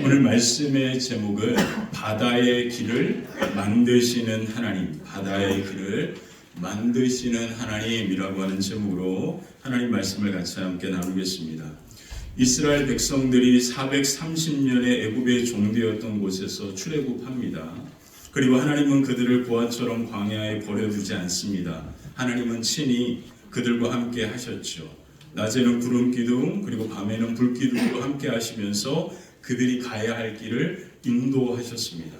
오늘 말씀의 제목은 바다의 길을 만드시는 하나님, 바다의 길을 만드시는 하나님이라고 하는 제목으로 하나님 말씀을 같이 함께 나누겠습니다. 이스라엘 백성들이 430년의 애굽의 종되었던 곳에서 출애굽합니다. 그리고 하나님은 그들을 고아처럼 광야에 버려두지 않습니다. 하나님은 친히 그들과 함께 하셨죠. 낮에는 구름 기둥 그리고 밤에는 불 기둥으로 함께 하시면서 그들이 가야 할 길을 인도하셨습니다.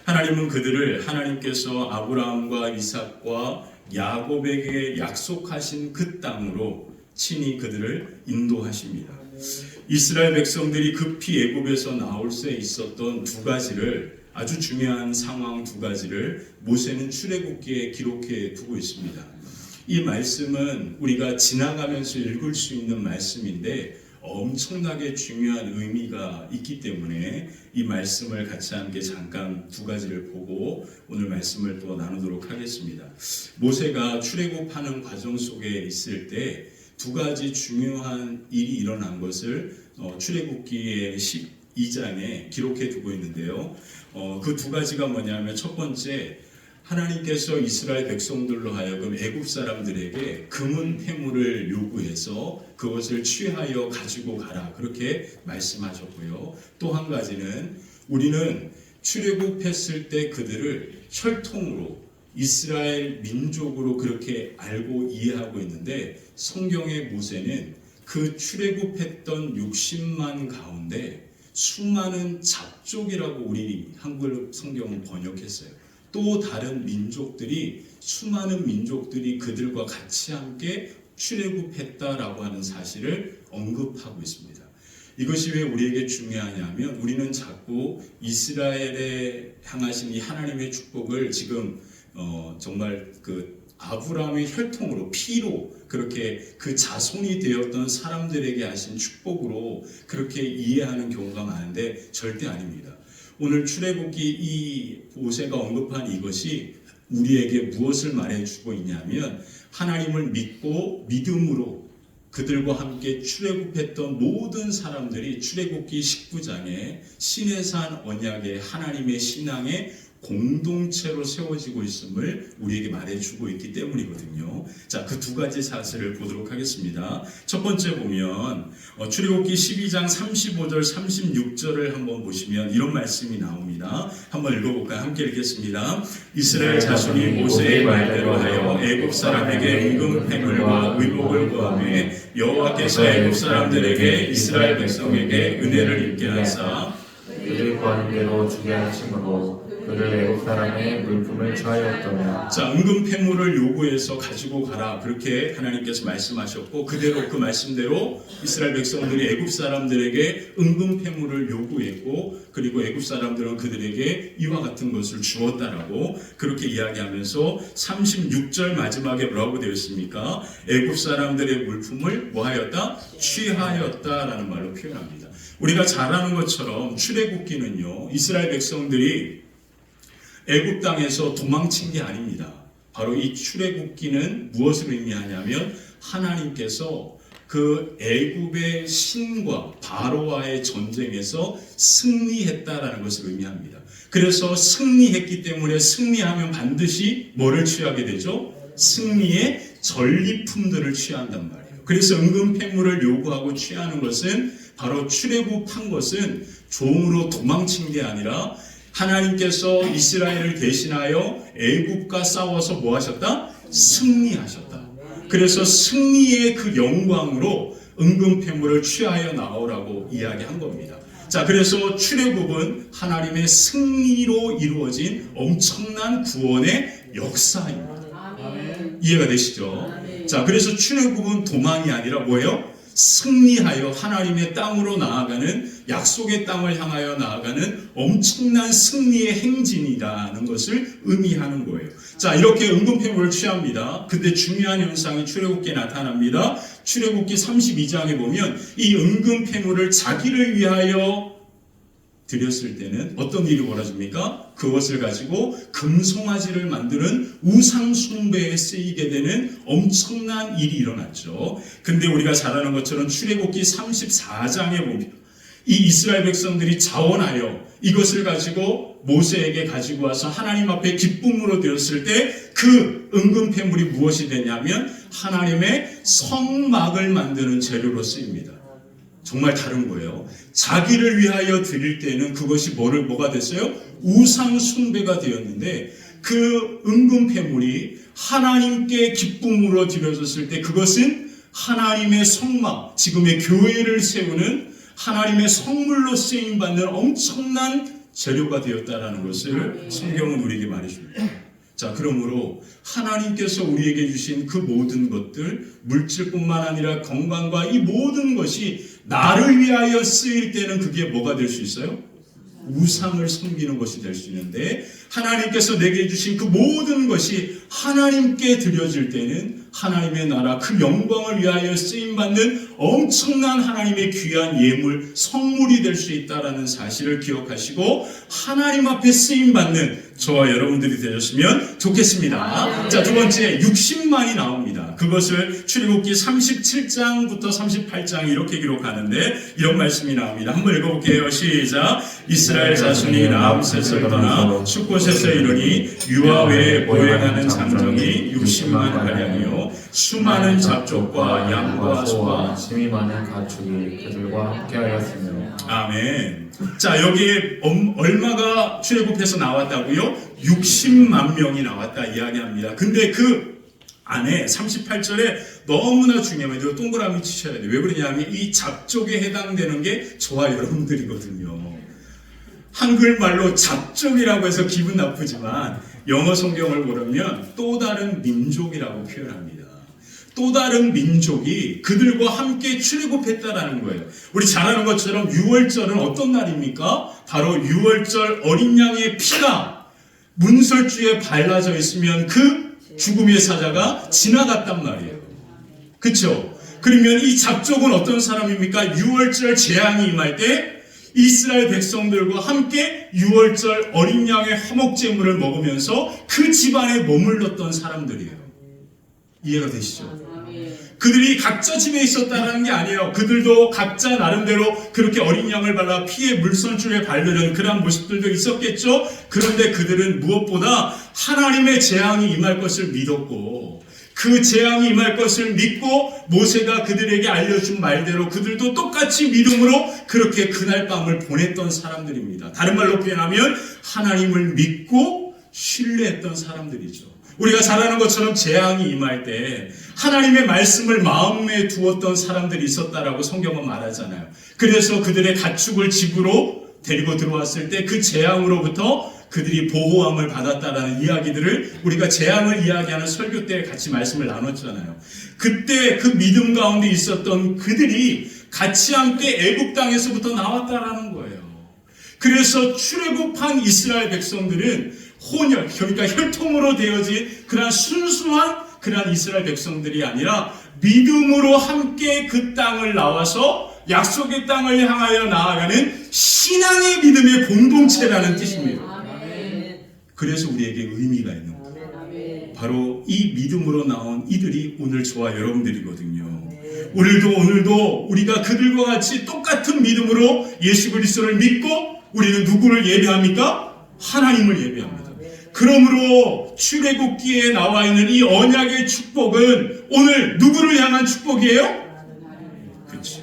하나님은 그들을 하나님께서 아브라함과 이삭과 야곱에게 약속하신 그 땅으로 친히 그들을 인도하십니다. 이스라엘 백성들이 급히 애굽에서 나올 수 있었던 두 가지를, 아주 중요한 상황 두 가지를 모세는 출애굽기에 기록해 두고 있습니다. 이 말씀은 우리가 지나가면서 읽을 수 있는 말씀인데 엄청나게 중요한 의미가 있기 때문에 이 말씀을 같이 함께 잠깐 두 가지를 보고 오늘 말씀을 또 나누도록 하겠습니다. 모세가 출애굽하는 과정 속에 있을 때 두 가지 중요한 일이 일어난 것을 출애굽기의 12장에 기록해 두고 있는데요. 그 두 가지가 뭐냐면, 첫 번째, 하나님께서 이스라엘 백성들로 하여금 애굽 사람들에게 금은 패물을 요구해서 그것을 취하여 가지고 가라, 그렇게 말씀하셨고요. 또 한 가지는 우리는 출애굽했을 때 그들을 혈통으로 이스라엘 민족으로 그렇게 알고 이해하고 있는데, 성경의 모세는 그 출애굽했던 60만 가운데 수많은 잡족이라고 우리 한글 성경은 번역했어요. 또 다른 민족들이, 수많은 민족들이 그들과 같이 함께 출애굽했다라고 하는 사실을 언급하고 있습니다. 이것이 왜 우리에게 중요하냐면, 우리는 자꾸 이스라엘에 향하신 이 하나님의 축복을 지금 정말 그 아브라함의 혈통으로, 피로 그렇게 그 자손이 되었던 사람들에게 하신 축복으로 그렇게 이해하는 경우가 많은데 절대 아닙니다. 오늘 출애굽기 이 모세가 언급한 이것이 우리에게 무엇을 말해주고 있냐면, 하나님을 믿고 믿음으로 그들과 함께 출애굽했던 모든 사람들이 출애굽기 19장에 시내산 언약의 하나님의 신앙의 공동체로 세워지고 있음을 우리에게 말해주고 있기 때문이거든요. 자, 그 두 가지 사실을 보도록 하겠습니다. 첫 번째 보면 출애굽기 12장 35절 36절을 한번 보시면 이런 말씀이 나옵니다. 한번 읽어볼까요? 함께 읽겠습니다. 이스라엘 자손이 모세의 말대로 하여 애굽 사람에게 임금 패물과 의복을 구하매 여호와께서 애굽 사람들에게 이스라엘 백성에게 은혜를 입게 하사 그들이 구하는 대로 주게 하심으로 그들 애굽 사람의 물품을 취하였더라. 자, 은금 패물을 요구해서 가지고 가라, 그렇게 하나님께서 말씀하셨고, 그대로 그 말씀대로 이스라엘 백성들이 애굽 사람들에게 은금 패물을 요구했고, 그리고 애굽 사람들은 그들에게 이와 같은 것을 주었다라고 그렇게 이야기하면서 36절 마지막에 뭐라고 되어 있습니까? 애굽 사람들의 물품을 뭐하였다? 취하였다라는 말로 표현합니다. 우리가 잘 아는 것처럼 출애굽기는요, 이스라엘 백성들이 애굽 땅에서 도망친 게 아닙니다. 바로 이 출애굽기는 무엇을 의미하냐면, 하나님께서 그 애굽의 신과 바로와의 전쟁에서 승리했다라는 것을 의미합니다. 그래서 승리했기 때문에 승리하면 반드시 뭐를 취하게 되죠? 승리의 전리품들을 취한단 말이에요. 그래서 은금 패물을 요구하고 취하는 것은, 바로 출애굽한 것은 종으로 도망친 게 아니라 하나님께서 이스라엘을 대신하여 애굽과 싸워서 뭐 하셨다? 승리하셨다. 그래서 승리의 그 영광으로 은금 패물을 취하여 나오라고 이야기한 겁니다. 자, 그래서 출애굽은 하나님의 승리로 이루어진 엄청난 구원의 역사입니다. 이해가 되시죠? 자, 그래서 출애굽은 도망이 아니라 뭐예요? 승리하여 하나님의 땅으로 나아가는, 약속의 땅을 향하여 나아가는 엄청난 승리의 행진이라는 것을 의미하는 거예요. 자, 이렇게 은금 패물을 취합니다. 근데 중요한 현상이 출애굽기에 나타납니다. 출애굽기 32장에 보면 이 은금 패물을 자기를 위하여 드렸을 때는 어떤 일이 벌어집니까? 그것을 가지고 금송아지를 만드는 우상 숭배에 쓰이게 되는 엄청난 일이 일어났죠. 근데 우리가 잘 아는 것처럼 출애굽기 34장에 보면 이 이스라엘 백성들이 자원하여 이것을 가지고 모세에게 가지고 와서 하나님 앞에 기쁨으로 드렸을 때 그 은금폐물이 무엇이 되냐면 하나님의 성막을 만드는 재료로 쓰입니다. 정말 다른 거예요. 자기를 위하여 드릴 때는 그것이 뭐가 됐어요? 우상 숭배가 되었는데 그 은금폐물이 하나님께 기쁨으로 드려졌을 때 그것은 하나님의 성막, 지금의 교회를 세우는 하나님의 성물로 쓰임받는 엄청난 재료가 되었다라는 것을 성경은 우리에게 말해줍니다. 자, 그러므로 하나님께서 우리에게 주신 그 모든 것들, 물질뿐만 아니라 건강과 이 모든 것이 나를 위하여 쓰일 때는 그게 뭐가 될 수 있어요? 우상을 섬기는 것이 될 수 있는데 하나님께서 내게 주신 그 모든 것이 하나님께 드려질 때는 하나님의 나라 그 영광을 위하여 쓰임받는 엄청난 하나님의 귀한 예물, 성물이 될 수 있다는 사실을 기억하시고 하나님 앞에 쓰임받는 저와 여러분들이 되셨으면 좋겠습니다. 자, 두 번째 60만이 나옵니다. 그것을 출애굽기 37장부터 38장 이렇게 기록하는데 이런 말씀이 나옵니다. 한번 읽어볼게요. 시작. 이스라엘 자손이 라암셋을 떠나 숫곳에서 이르니 유아 외에 보행하는 장정이 60만 가량이요 수많은 잡족과 양과 소와 심이 많은 가축이 그들과 함께하였으며. 아멘. 자, 여기에 얼마가 출애굽해서 나왔다고요? 60만 명이 나왔다 이야기합니다. 근데 그 안에 38절에 너무나 중요해요. 이거 동그라미 치셔야 돼요. 왜 그러냐면 이 잡족에 해당되는 게 저와 여러분들이거든요. 한글말로 잡족이라고 해서 기분 나쁘지만 영어 성경을 보려면 또 다른 민족이라고 표현합니다. 또 다른 민족이 그들과 함께 출애굽했다라는 거예요. 우리 잘 아는 것처럼 6월절은 어떤 날입니까? 바로 6월절 어린 양의 피가 문설주에 발라져 있으면 그 죽음의 사자가 지나갔단 말이에요. 그렇죠? 그러면 이 잡족은 어떤 사람입니까? 6월절 재앙이 임할 때 이스라엘 백성들과 함께 6월절 어린 양의 화목제물을 먹으면서 그 집안에 머물렀던 사람들이에요. 이해가 되시죠? 그들이 각자 집에 있었다는 게 아니에요. 그들도 각자 나름대로 그렇게 어린 양을 발라 피에 물선줄에 바르는 그런 모습들도 있었겠죠. 그런데 그들은 무엇보다 하나님의 재앙이 임할 것을 믿었고 그 재앙이 임할 것을 믿고 모세가 그들에게 알려준 말대로 그들도 똑같이 믿음으로 그렇게 그날 밤을 보냈던 사람들입니다. 다른 말로 표현하면 하나님을 믿고 신뢰했던 사람들이죠. 우리가 잘 아는 것처럼 재앙이 임할 때 하나님의 말씀을 마음에 두었던 사람들이 있었다라고 성경은 말하잖아요. 그래서 그들의 가축을 집으로 데리고 들어왔을 때 그 재앙으로부터 그들이 보호함을 받았다라는 이야기들을 우리가 재앙을 이야기하는 설교 때 같이 말씀을 나눴잖아요. 그때 그 믿음 가운데 있었던 그들이 같이 함께 애굽 땅에서부터 나왔다라는 거예요. 그래서 출애굽한 이스라엘 백성들은 혼혈, 그러니까 혈통으로 되어진 그러한 순수한 그러한 이스라엘 백성들이 아니라 믿음으로 함께 그 땅을 나와서 약속의 땅을 향하여 나아가는 신앙의 믿음의 공동체라는 뜻입니다. 그래서 우리에게 의미가 있는 거예요. 바로 이 믿음으로 나온 이들이 오늘 저와 여러분들이거든요. 오늘도 우리가 그들과 같이 똑같은 믿음으로 예수 그리스도를 믿고 우리는 누구를 예배합니까? 하나님을 예배합니다. 그러므로 출애굽기에 나와 있는 이 언약의 축복은 오늘 누구를 향한 축복이에요? 그렇죠.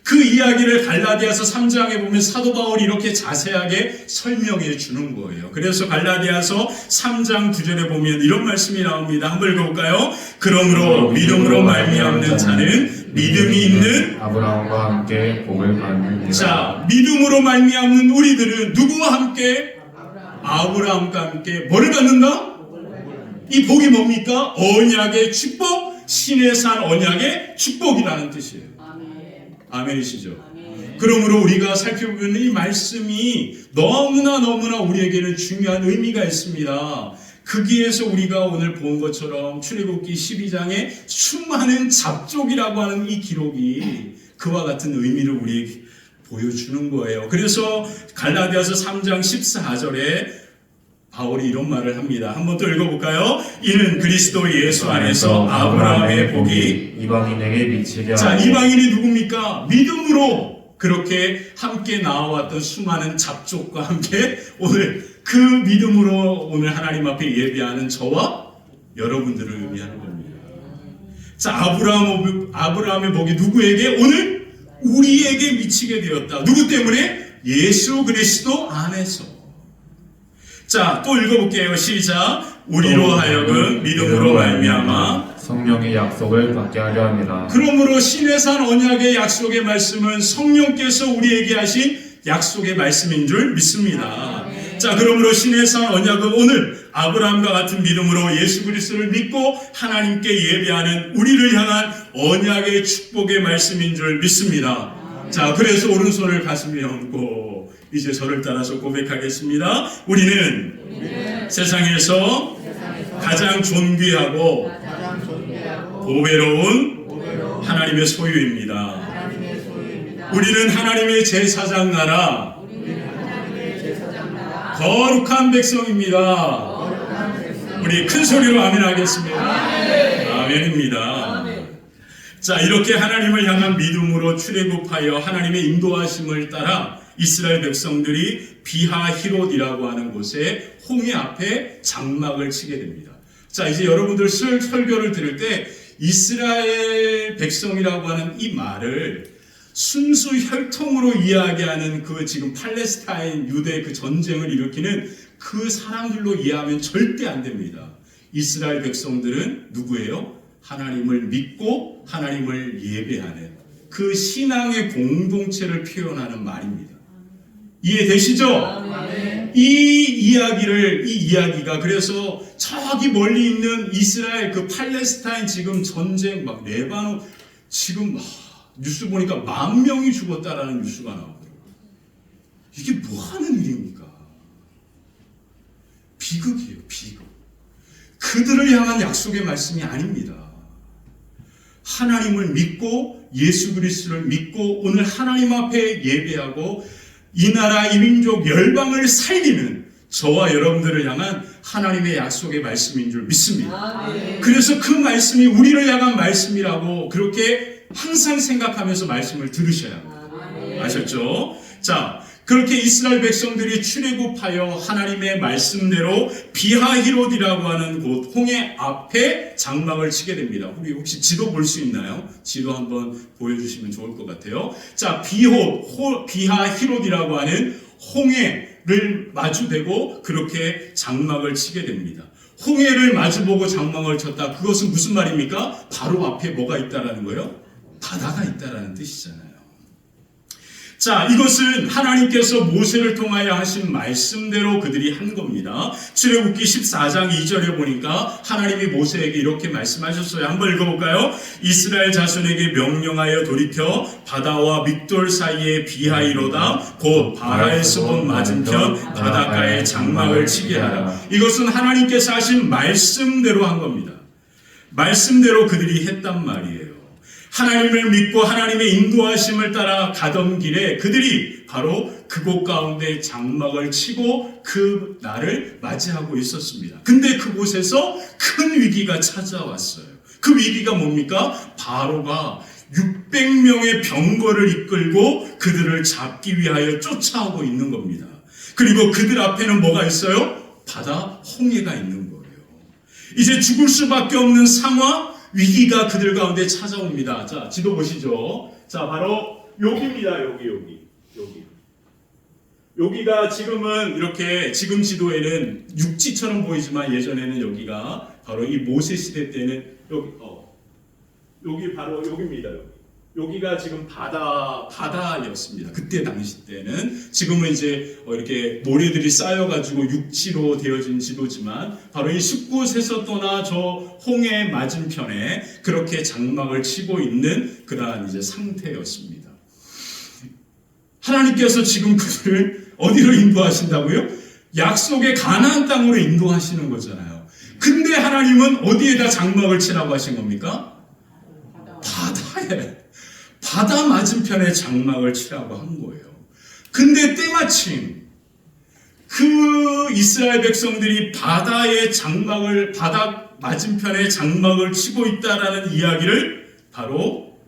그 이야기를 갈라디아서 3장에 보면 사도 바울이 이렇게 자세하게 설명해 주는 거예요. 그래서 갈라디아서 3장 9절에 보면 이런 말씀이 나옵니다. 한번 읽어볼까요? 그러므로 믿음으로 말미암는 자는 믿음이 있는 아브라함과 함께 복을 받는. 자, 믿음으로 말미암는 우리들은 누구와 함께? 아브라함과 함께 뭐를 받는다? 이 복이 뭡니까? 언약의 축복, 신의 산 언약의 축복이라는 뜻이에요. 아멘이시죠? 그러므로 우리가 살펴보는 이 말씀이 너무나 우리에게는 중요한 의미가 있습니다. 거기에서 우리가 오늘 본 것처럼 출애굽기 12장에 수많은 잡족이라고 하는 이 기록이 그와 같은 의미를 우리에게 보여주는 거예요. 그래서 갈라디아서 3장 14절에 바울이 이런 말을 합니다. 한번 또 읽어볼까요? 이는 그리스도 예수 안에서 아브라함의 복이 이방인에게 미치게 하고. 자, 이방인이 누굽니까? 믿음으로 그렇게 함께 나와왔던 수많은 잡족과 함께 오늘 그 믿음으로 오늘 하나님 앞에 예배하는 저와 여러분들을 의미하는 겁니다. 자, 아브라함의 복이 누구에게? 오늘 우리에게 미치게 되었다. 누구 때문에? 예수 그리스도 안에서. 자, 또 읽어볼게요. 시작. 우리로 하여금 믿음으로 말미암아 성령의 약속을 받게 하려 함이라. 그러므로 시내산 언약의 약속의 말씀은 성령께서 우리에게 하신 약속의 말씀인 줄 믿습니다. 자, 그러므로 시내산 언약은 오늘 아브라함과 같은 믿음으로 예수 그리스도를 믿고 하나님께 예배하는 우리를 향한 언약의 축복의 말씀인 줄 믿습니다. 자, 그래서 오른손을 가슴에 얹고 이제 저를 따라서 고백하겠습니다. 우리는 세상에서 가장 존귀하고 보배로운 하나님의 소유입니다. 우리는 하나님의 제사장 나라, 거룩한 백성입니다. 우리 큰 소리로 아멘 하겠습니다. 아멘입니다. 자, 이렇게 하나님을 향한 믿음으로 출애굽하여 하나님의 인도하심을 따라 이스라엘 백성들이 비하히롯이라고 하는 곳에 홍해 앞에 장막을 치게 됩니다. 자, 이제 여러분들 설교를 들을 때 이스라엘 백성이라고 하는 이 말을 순수 혈통으로 이야기하는 그 지금 팔레스타인 유대 그 전쟁을 일으키는 그 사람들로 이해하면 절대 안 됩니다. 이스라엘 백성들은 누구예요? 하나님을 믿고 하나님을 예배하는 그 신앙의 공동체를 표현하는 말입니다. 이해되시죠? 이 이야기가 그래서 저기 멀리 있는 이스라엘 그 팔레스타인 지금 전쟁 막 레바논 지금 뉴스 보니까 10,000명이 죽었다라는 뉴스가 나오더라고요. 이게 뭐 하는 일입니까? 비극이에요, 비극. 그들을 향한 약속의 말씀이 아닙니다. 하나님을 믿고 예수 그리스도를 믿고 오늘 하나님 앞에 예배하고 이 나라 이 민족 열방을 살리는 저와 여러분들을 향한 하나님의 약속의 말씀인 줄 믿습니다. 그래서 그 말씀이 우리를 향한 말씀이라고 그렇게 항상 생각하면서 말씀을 들으셔야 합니다. 아셨죠? 자, 그렇게 이스라엘 백성들이 출애굽하여 하나님의 말씀대로 비하히롯이라고 하는 곳 홍해 앞에 장막을 치게 됩니다. 우리 혹시 지도 볼 수 있나요? 지도 한번 보여주시면 좋을 것 같아요. 자, 비하히롯이라고 하는 홍해를 마주대고 그렇게 장막을 치게 됩니다. 홍해를 마주보고 장막을 쳤다. 그것은 무슨 말입니까? 바로 앞에 뭐가 있다라는 거예요? 바다가 있다라는 뜻이잖아요. 자, 이것은 하나님께서 모세를 통하여 하신 말씀대로 그들이 한 겁니다. 출애굽기 14장 2절에 보니까 하나님이 모세에게 이렇게 말씀하셨어요. 한번 읽어볼까요? 이스라엘 자손에게 명령하여 돌이켜 바다와 믹돌 사이에 비하히로다 곧 바라에서 본 맞은편 바닷가에 장막을 치게 하라. 이것은 하나님께서 하신 말씀대로 한 겁니다. 말씀대로 그들이 했단 말이에요. 하나님을 믿고 하나님의 인도하심을 따라 가던 길에 그들이 바로 그곳 가운데 장막을 치고 그 날을 맞이하고 있었습니다. 근데 그곳에서 큰 위기가 찾아왔어요. 그 위기가 뭡니까? 바로가 600명의 병거를 이끌고 그들을 잡기 위하여 쫓아오고 있는 겁니다. 그리고 그들 앞에는 뭐가 있어요? 바다 홍해가 있는 거예요. 이제 죽을 수밖에 없는 상황, 위기가 그들 가운데 찾아옵니다. 자, 지도 보시죠. 자, 바로 여기입니다. 여기가 지금은 이렇게 지금 지도에는 육지처럼 보이지만 예전에는 여기가 바로 이 모세 시대 때는 여기 바로 여기입니다. 여기가 지금 바다였습니다. 그때 당시 때는 지금은 이제 이렇게 모래들이 쌓여가지고 육지로 되어진 지도지만 바로 이 숲곳에서 떠나 저 홍해 맞은편에 그렇게 장막을 치고 있는 그러한 이제 상태였습니다. 하나님께서 지금 그들을 어디로 인도하신다고요? 약속의 가나안 땅으로 인도하시는 거잖아요. 근데 하나님은 어디에다 장막을 치라고 하신 겁니까? 바다에. 바다 맞은편에 장막을 치라고 한 거예요. 근데 때마침 그 이스라엘 백성들이 바다 맞은편에 장막을 치고 있다라는 이야기를 바로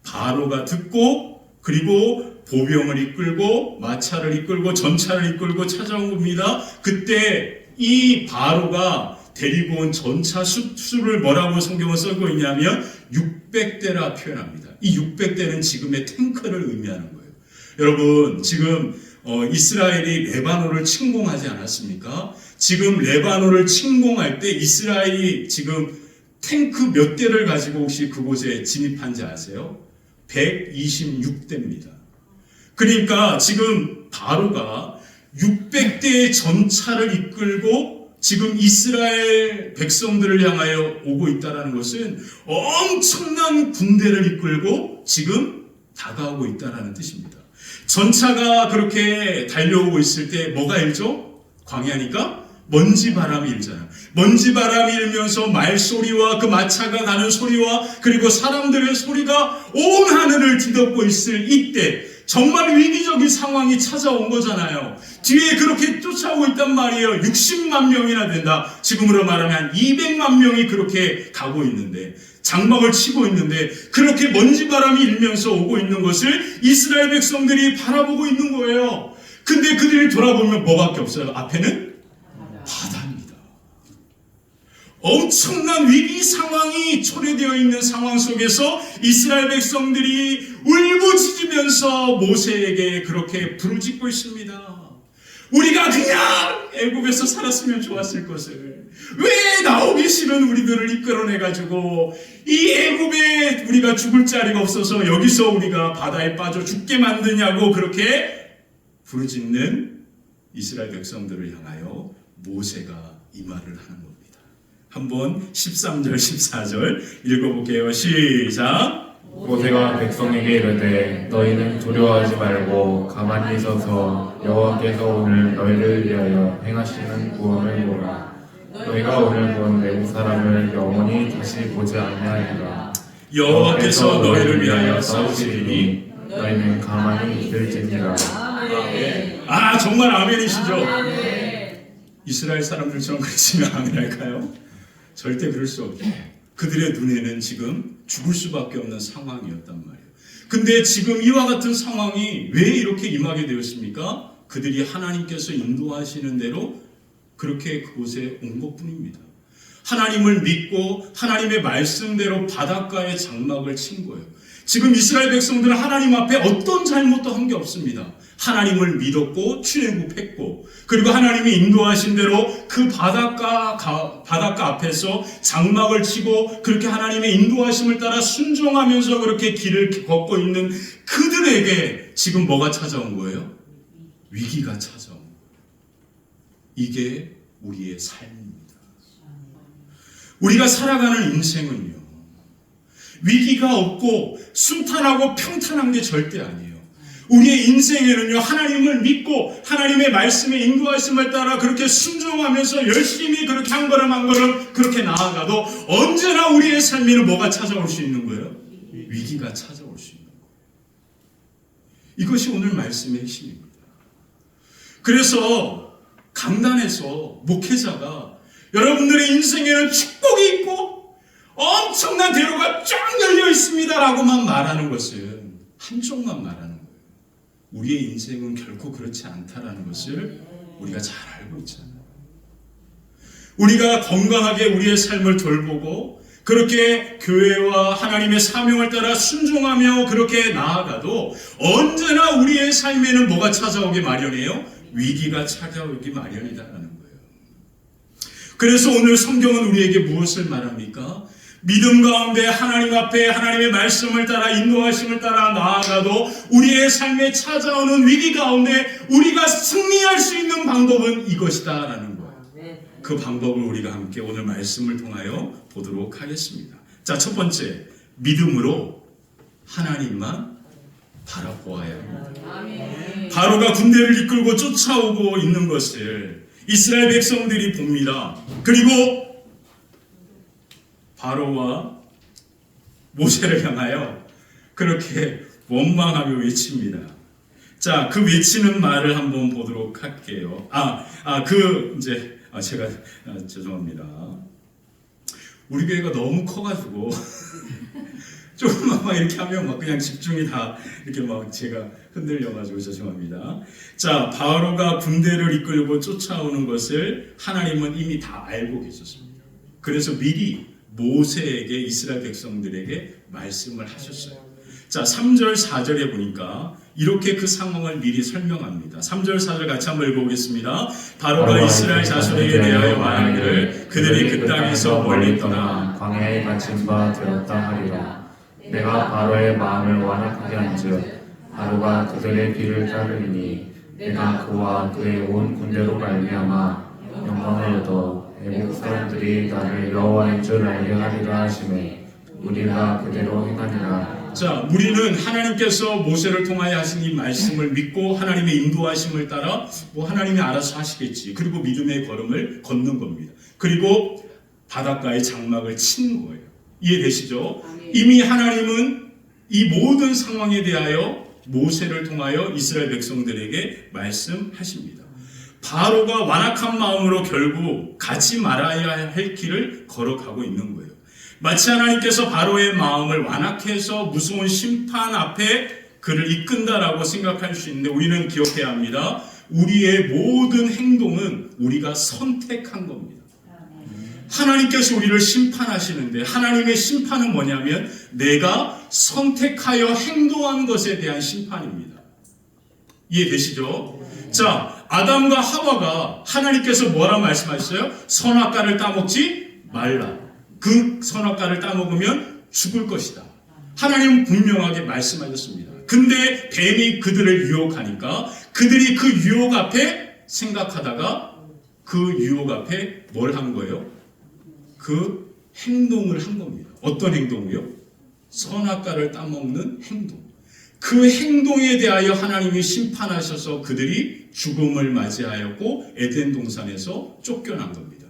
바로가 듣고 그리고 보병을 이끌고 마차를 이끌고 전차를 이끌고 찾아온 겁니다. 그때 이 바로가 데리고 온 전차 수를 뭐라고 성경은 쓰고 있냐면 600대라 표현합니다. 이 600대는 지금의 탱크를 의미하는 거예요. 여러분, 지금 이스라엘이 레바논을 침공하지 않았습니까? 지금 레바논을 침공할 때 이스라엘이 지금 탱크 몇 대를 가지고 혹시 그곳에 진입한지 아세요? 126대입니다. 그러니까 지금 바로가 600대의 전차를 이끌고 지금 이스라엘 백성들을 향하여 오고 있다는 것은 엄청난 군대를 이끌고 지금 다가오고 있다는 뜻입니다. 전차가 그렇게 달려오고 있을 때 뭐가 일죠? 광야니까 먼지 바람이 일잖아요. 먼지 바람이 일면서 말소리와 그 마차가 가는 소리와 그리고 사람들의 소리가 온 하늘을 뒤덮고 있을 이때 정말 위기적인 상황이 찾아온 거잖아요. 뒤에 그렇게 쫓아오고 있단 말이에요. 60만 명이나 된다. 지금으로 말하면 한 200만 명이 그렇게 가고 있는데 장막을 치고 있는데 그렇게 먼지 바람이 일면서 오고 있는 것을 이스라엘 백성들이 바라보고 있는 거예요. 근데 그들이 돌아보면 뭐밖에 없어요. 앞에는 바다입니다. 엄청난 위기 상황이 초래되어 있는 상황 속에서 이스라엘 백성들이 울부짖으면서 모세에게 그렇게 부르짖고 있습니다. 우리가 그냥 애굽에서 살았으면 좋았을 것을 왜 나오기 싫은 우리들을 이끌어내가지고 이 애굽에 우리가 죽을 자리가 없어서 여기서 우리가 바다에 빠져 죽게 만드냐고 그렇게 부르짖는 이스라엘 백성들을 향하여 모세가 이 말을 하는 겁니다. 한번 13절 14절 읽어볼게요. 시작. 모세가 백성에게 이르되 너희는 두려워하지 말고 가만히 서서 여호와께서 오늘 너희를 위하여 행하시는 구원을 보라. 너희가 오늘 본 애국 사람을 영원히 다시 보지 아니하리라. 여호와께서 너희를 위하여 싸우시리니 너희는 가만히 있을지니라. 아, 정말 아멘이시죠? 이스라엘 사람들처럼 그랬으면 아멘 할까요? 절대 그럴 수 없죠. 그들의 눈에는 지금 죽을 수밖에 없는 상황이었단 말이에요. 근데 지금 이와 같은 상황이 왜 이렇게 임하게 되었습니까? 그들이 하나님께서 인도하시는 대로 그렇게 그곳에 온 것뿐입니다. 하나님을 믿고 하나님의 말씀대로 바닷가에 장막을 친 거예요. 지금 이스라엘 백성들은 하나님 앞에 어떤 잘못도 한 게 없습니다. 하나님을 믿었고 출애굽했고 그리고 하나님이 인도하신 대로 그 바닷가 앞에서 장막을 치고 그렇게 하나님의 인도하심을 따라 순종하면서 그렇게 길을 걷고 있는 그들에게 지금 뭐가 찾아온 거예요? 위기가 찾아온 거예요. 이게 우리의 삶입니다. 우리가 살아가는 인생은요, 위기가 없고 순탄하고 평탄한 게 절대 아니에요. 우리의 인생에는요, 하나님을 믿고 하나님의 말씀에 인도하심을 따라 그렇게 순종하면서 열심히 그렇게 한 걸음 한 걸음 그렇게 나아가도 언제나 우리의 삶에는 뭐가 찾아올 수 있는 거예요? 위기가 찾아올 수 있는 거예요. 이것이 오늘 말씀의 핵심입니다. 그래서 강단에서 목회자가 여러분들의 인생에는 축복이 있고 엄청난 대로가 쫙 열려 있습니다라고만 말하는 것은 한쪽만 말하는 거예요. 우리의 인생은 결코 그렇지 않다라는 것을 우리가 잘 알고 있잖아요. 우리가 건강하게 우리의 삶을 돌보고 그렇게 교회와 하나님의 사명을 따라 순종하며 그렇게 나아가도 언제나 우리의 삶에는 뭐가 찾아오기 마련이에요? 위기가 찾아오기 마련이다라는 거예요. 그래서 오늘 성경은 우리에게 무엇을 말합니까? 믿음 가운데 하나님 앞에 하나님의 말씀을 따라 인도하심을 따라 나아가도 우리의 삶에 찾아오는 위기 가운데 우리가 승리할 수 있는 방법은 이것이다 라는 거예요. 그 방법을 우리가 함께 오늘 말씀을 통하여 보도록 하겠습니다. 자, 첫 번째, 믿음으로 하나님만 바라보아야 합니다. 바로가 군대를 이끌고 쫓아오고 있는 것을 이스라엘 백성들이 봅니다. 그리고 바로와 모세를 향하여 그렇게 원망하며 외칩니다. 자, 그 외치는 말을 한번 보도록 할게요. 죄송합니다. 우리 교회가 너무 커가지고 조금만 막 이렇게 하면 막 그냥 집중이 다 이렇게 막 제가 흔들려가지고 죄송합니다. 자, 바로가 군대를 이끌고 쫓아오는 것을 하나님은 이미 다 알고 계셨습니다. 그래서 미리 모세에게 이스라엘 백성들에게 말씀을 하셨어요. 자, 3절 4절에 보니까 이렇게 그 상황을 미리 설명합니다. 3절 4절 같이 한번 읽어보겠습니다. 바로가 이스라엘 자손에게 대하여 말하기를 그들이 그 땅에서 멀리 떠나 광야에 갇힌 바 되었다 하리라. 내가 바로의 마음을 완악하게 한즉 바로가 그들의 길을 따르리니 내가 그와 그의 온 군대로 말미암아 영광을 얻어 애국 사람들이 나를 여호와인 줄 알게 하리라 하시매 우리가 그대로 행하니라. 자, 우리는 하나님께서 모세를 통하여 하신 이 말씀을 믿고 하나님의 인도하심을 따라 하나님이 알아서 하시겠지. 그리고 믿음의 걸음을 걷는 겁니다. 그리고 바닷가에 장막을 친 거예요. 이해되시죠? 이미 하나님은 이 모든 상황에 대하여 모세를 통하여 이스라엘 백성들에게 말씀하십니다. 바로가 완악한 마음으로 결국 가지 말아야 할 길을 걸어가고 있는 거예요. 마치 하나님께서 바로의 마음을 완악해서 무서운 심판 앞에 그를 이끈다라고 생각할 수 있는데 우리는 기억해야 합니다. 우리의 모든 행동은 우리가 선택한 겁니다. 하나님께서 우리를 심판하시는데 하나님의 심판은 뭐냐면 내가 선택하여 행동한 것에 대한 심판입니다. 이해되시죠? 자, 아담과 하와가 하나님께서 뭐라고 말씀하셨어요? 선악과를 따먹지 말라. 그 선악과를 따먹으면 죽을 것이다. 하나님은 분명하게 말씀하셨습니다. 근데 뱀이 그들을 유혹하니까 그들이 그 유혹 앞에 생각하다가 그 유혹 앞에 뭘 한 거예요? 그 행동을 한 겁니다. 어떤 행동이요? 선악과를 따먹는 행동. 그 행동에 대하여 하나님이 심판하셔서 그들이 죽음을 맞이하였고 에덴 동산에서 쫓겨난 겁니다.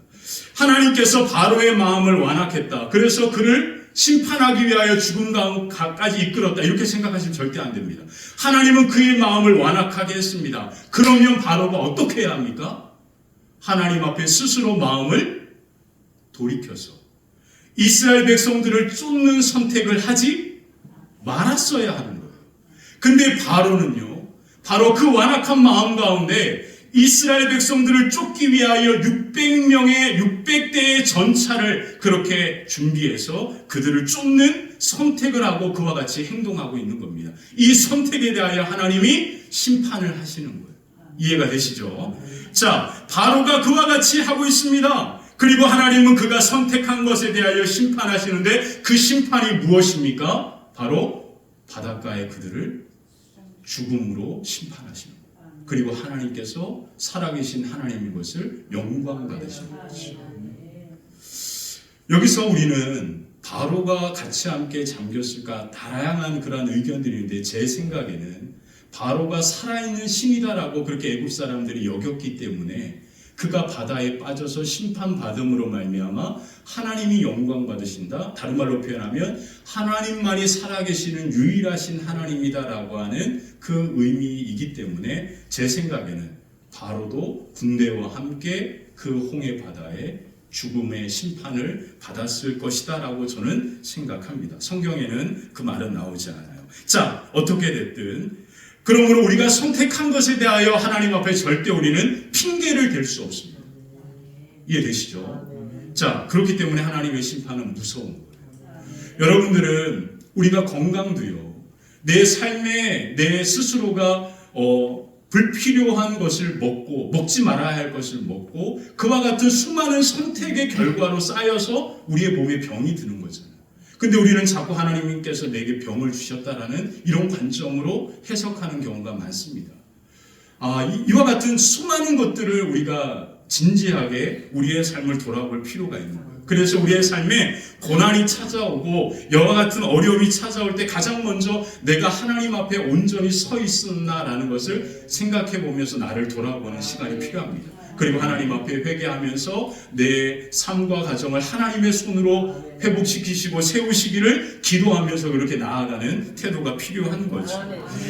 하나님께서 바로의 마음을 완악했다. 그래서 그를 심판하기 위하여 죽음까지 이끌었다. 이렇게 생각하시면 절대 안 됩니다. 하나님은 그의 마음을 완악하게 했습니다. 그러면 바로가 어떻게 해야 합니까? 하나님 앞에 스스로 마음을 돌이켜서 이스라엘 백성들을 쫓는 선택을 하지 말았어야 하는 거예요. 근데 바로는요, 바로 그 완악한 마음 가운데 이스라엘 백성들을 쫓기 위하여 600대의 전차를 그렇게 준비해서 그들을 쫓는 선택을 하고 그와 같이 행동하고 있는 겁니다. 이 선택에 대하여 하나님이 심판을 하시는 거예요. 이해가 되시죠? 자, 바로가 그와 같이 하고 있습니다. 그리고 하나님은 그가 선택한 것에 대하여 심판하시는데 그 심판이 무엇입니까? 바로 바닷가에 그들을 죽음으로 심판하시는 거예요. 그리고 하나님께서 살아계신 하나님인 것을 영광 받으시는 거죠. 여기서 우리는 바로가 같이 함께 잠겼을까 다양한 그런 의견들이 있는데 제 생각에는 바로가 살아있는 신이다라고 그렇게 애굽 사람들이 여겼기 때문에 그가 바다에 빠져서 심판받음으로 말미암아 하나님이 영광 받으신다. 다른 말로 표현하면 하나님만이 살아계시는 유일하신 하나님이다라고 하는 그 의미이기 때문에 제 생각에는 바로도 군대와 함께 그 홍해 바다에 죽음의 심판을 받았을 것이다 라고 저는 생각합니다. 성경에는 그 말은 나오지 않아요. 자, 어떻게 됐든 그러므로 우리가 선택한 것에 대하여 하나님 앞에 절대 우리는 핑계를 댈 수 없습니다. 이해되시죠? 자, 그렇기 때문에 하나님의 심판은 무서운 거예요. 여러분들은 우리가 건강도요, 내 삶에 내 스스로가 불필요한 것을 먹고 먹지 말아야 할 것을 먹고 그와 같은 수많은 선택의 결과로 쌓여서 우리의 몸에 병이 드는 거잖아요. 근데 우리는 자꾸 하나님께서 내게 병을 주셨다라는 이런 관점으로 해석하는 경우가 많습니다. 이와 같은 수많은 것들을 우리가 진지하게 우리의 삶을 돌아볼 필요가 있는 거예요. 그래서 우리의 삶에 고난이 찾아오고 여와 같은 어려움이 찾아올 때 가장 먼저 내가 하나님 앞에 온전히 서 있었나라는 것을 생각해 보면서 나를 돌아보는 시간이 필요합니다. 그리고 하나님 앞에 회개하면서 내 삶과 가정을 하나님의 손으로 회복시키시고 세우시기를 기도하면서 그렇게 나아가는 태도가 필요한 거죠.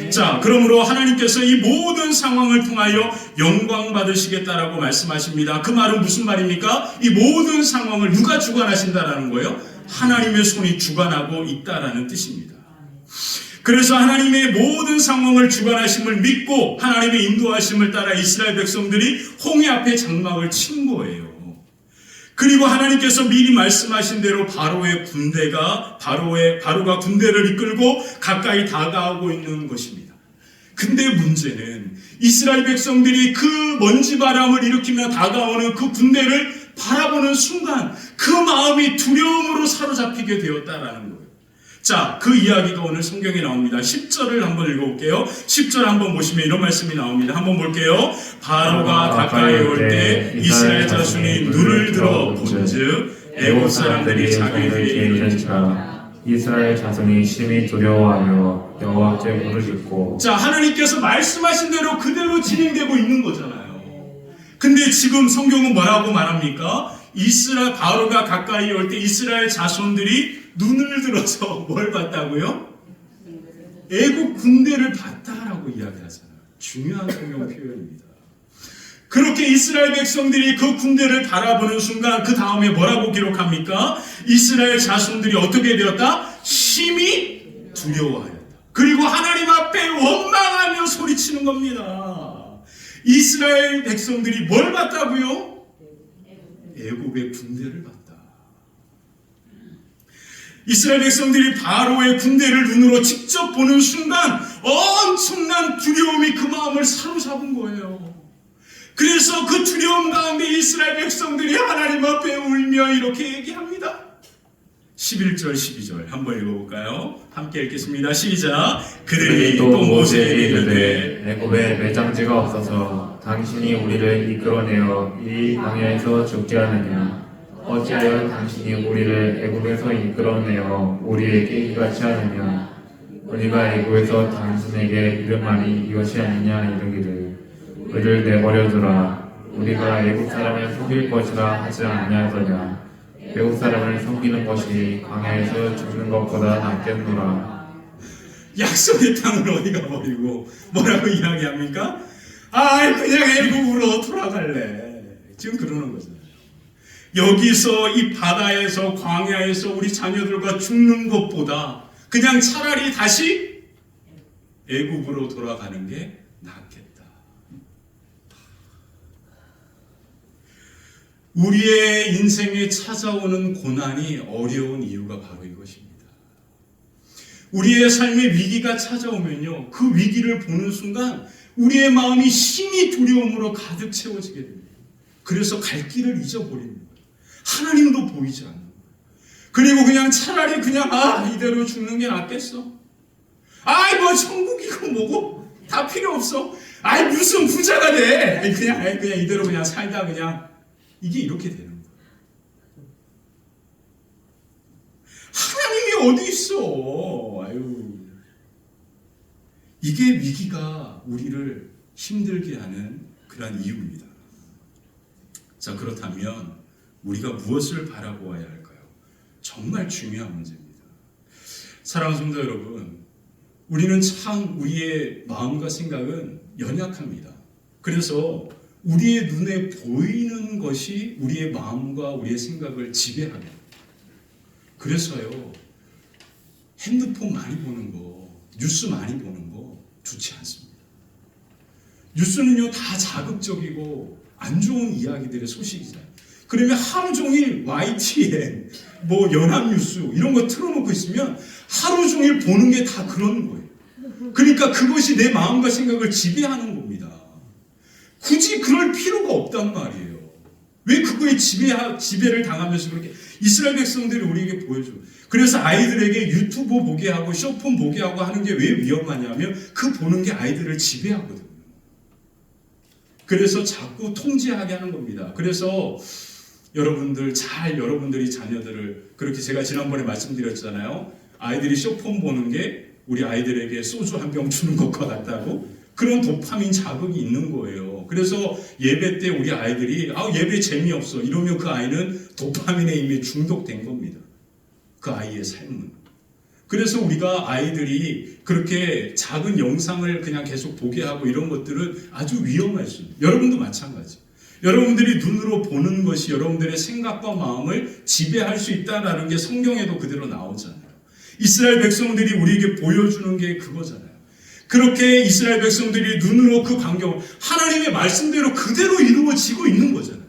자, 그러므로 하나님께서 이 모든 상황을 통하여 영광 받으시겠다라고 말씀하십니다. 그 말은 무슨 말입니까? 이 모든 상황을 누가 주관하신다라는 거예요? 하나님의 손이 주관하고 있다라는 뜻입니다. 그래서 하나님의 모든 상황을 주관하심을 믿고 하나님의 인도하심을 따라 이스라엘 백성들이 홍해 앞에 장막을 친 거예요. 그리고 하나님께서 미리 말씀하신 대로 바로가 군대를 이끌고 가까이 다가오고 있는 것입니다. 근데 문제는 이스라엘 백성들이 그 먼지 바람을 일으키며 다가오는 그 군대를 바라보는 순간 그 마음이 두려움으로 사로잡히게 되었다라는 거예요. 자, 그 이야기가 오늘 성경에 나옵니다. 10절을 한번 읽어볼게요. 10절 한번 보시면 이런 말씀이 나옵니다. 한번 볼게요. 바로가 가까이 올 때 이스라엘 자손이 눈을 들어 본즉 애굽 사람들이 자기들에게 이르니라. 이스라엘 자손이 심히 두려워하며 여호와께 부르짖고. 자, 하나님께서 말씀하신 대로 그대로 진행되고 있는 거잖아요. 근데 지금 성경은 뭐라고 말합니까? 바로가 가까이 올 때 이스라엘 자손들이 눈을 들어서 뭘 봤다고요? 애국 군대를 봤다라고 이야기하잖아요. 중요한 성경 표현입니다. 그렇게 이스라엘 백성들이 그 군대를 바라보는 순간 그 다음에 뭐라고 기록합니까? 이스라엘 자손들이 어떻게 되었다? 심히 두려워하였다. 그리고 하나님 앞에 원망하며 소리치는 겁니다. 이스라엘 백성들이 뭘 봤다고요? 애굽의 군대를 봤다. 이스라엘 백성들이 바로의 군대를 눈으로 직접 보는 순간 엄청난 두려움이 그 마음을 사로잡은 거예요. 그래서 그 두려움 가운데 이스라엘 백성들이 하나님 앞에 울며 이렇게 얘기합니다. 11절 12절 한번 읽어볼까요? 함께 읽겠습니다. 시작. 그들이 또 모세에게 이르되 애굽에 매장지가 없어서 당신이 우리를 이끌어내어 이 광야에서 죽게 하느냐? 어찌하여 당신이 우리를 애굽에서 이끌어내어 우리에게 이같이 하느냐? 우리가 애굽에서 당신에게 이른 말이 이것이 아니냐 이르기를 우리를 내버려두라. 우리가 애굽 사람을 속일 것이라 하지 아니하더냐? 애굽 사람을 속이는 것이 광야에서 죽는 것보다 낫겠노라. 약속의 땅을 어디가 버리고 뭐라고 이야기합니까? 그냥 애굽으로 돌아갈래. 지금 그러는 거잖아요. 여기서 이 바다에서 광야에서 우리 자녀들과 죽는 것보다 그냥 차라리 다시 애굽으로 돌아가는 게 낫겠다. 우리의 인생에 찾아오는 고난이 어려운 이유가 바로 이것입니다. 우리의 삶에 위기가 찾아오면요, 그 위기를 보는 순간 우리의 마음이 심히 두려움으로 가득 채워지게 됩니다. 그래서 갈 길을 잊어버리는 거예요. 하나님도 보이지 않는 거예요. 그리고 그냥 차라리 그냥 이대로 죽는 게 낫겠어. 뭐 천국이고 뭐고 다 필요 없어. 무슨 부자가 돼. 그냥 이대로 그냥 살다 그냥 이게 이렇게 되는 거예요. 하나님이 어디 있어? 이게 위기가 우리를 힘들게 하는 그런 이유입니다. 자, 그렇다면 우리가 무엇을 바라보아야 할까요? 정말 중요한 문제입니다. 사랑하는 성도 여러분, 우리는 참 우리의 마음과 생각은 연약합니다. 그래서 우리의 눈에 보이는 것이 우리의 마음과 우리의 생각을 지배합니다. 그래서요, 핸드폰 많이 보는 거, 뉴스 많이 보는 거 좋지 않습니다. 뉴스는요, 다 자극적이고 안 좋은 이야기들의 소식이잖아요. 그러면 하루 종일 YTN, 연합뉴스 이런 거 틀어놓고 있으면 하루 종일 보는 게 다 그런 거예요. 그러니까 그것이 내 마음과 생각을 지배하는 겁니다. 굳이 그럴 필요가 없단 말이에요. 왜 그거에 지배를 당하면서 그렇게 이스라엘 백성들이 우리에게 보여줘. 그래서 아이들에게 유튜브 보게 하고 쇼폰 보게 하고 하는 게 왜 위험하냐면 그 보는 게 아이들을 지배하거든요. 그래서 자꾸 통제하게 하는 겁니다. 그래서 여러분들이 자녀들을 그렇게 제가 지난번에 말씀드렸잖아요. 아이들이 쇼폰 보는 게 우리 아이들에게 소주 한 병 주는 것과 같다고 그런 도파민 자극이 있는 거예요. 그래서 예배 때 우리 아이들이 예배 재미없어 이러면 그 아이는 도파민에 이미 중독된 겁니다. 그 아이의 삶은. 그래서 우리가 아이들이 그렇게 작은 영상을 그냥 계속 보게 하고 이런 것들은 아주 위험할 수 있습니다. 여러분도 마찬가지. 여러분들이 눈으로 보는 것이 여러분들의 생각과 마음을 지배할 수 있다는 게 성경에도 그대로 나오잖아요. 이스라엘 백성들이 우리에게 보여주는 게 그거잖아요. 그렇게 이스라엘 백성들이 눈으로 그 광경을 하나님의 말씀대로 그대로 이루어지고 있는 거잖아요.